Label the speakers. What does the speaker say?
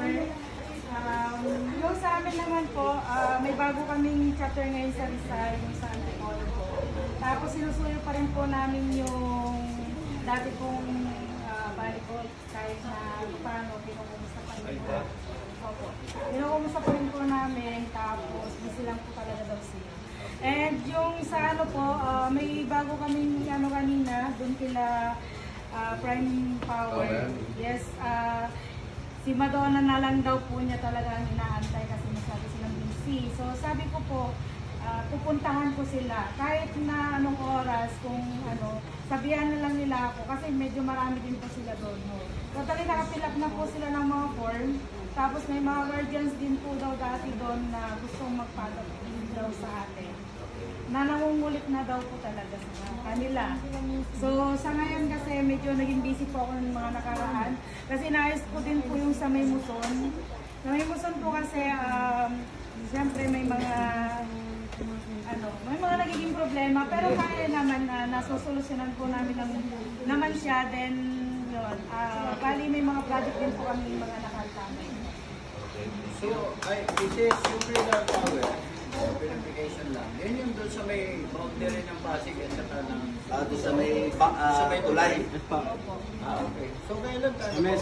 Speaker 1: sir. Yung sa amin naman po, may bago kaming chapter ngayon sa Rizal, yung sa Antipolo po. Tapos sinusuyo pa rin po namin yung dati pong volleyball, kahit na paano, pinukumusta pa rin po. Opo. Pinukumusta pa rin po namin, tapos busy lang po talaga daw sila. And yung sa ano po, may bago kaming ano kanina, dun kila Prime Power. Yes, si Madonna na lang daw po niya talaga ang inaantay kasi masabi silang busy. So sabi ko po, pupuntahan ko sila kahit na anong oras, kung ano, sabihan na lang nila ako kasi medyo marami din po sila doon. Totally nakapilap na po sila ng mga form. Tapos may mga guardians din po daw dati doon na gustong magpadap din daw sa atin. Na nangungulit na daw po talaga sa kanila. So sa ngayon kasi medyo naging busy po ako ng mga nakaraan. Kasi naayos ko din po yung sa May Muson. Sa May Muson po kasi siyempre may mga nagiging problema. Pero kaya naman nasusolusyonan po namin naman siya. Then yun, bali may mga project din po kami mga nakaltamay.
Speaker 2: So, this is Superior Power. Verification lang. Yan yung doon sa may boundary ng Pasig at saka ng...
Speaker 3: doon sa may tulay.
Speaker 2: Okay. So, kailan ka?
Speaker 3: May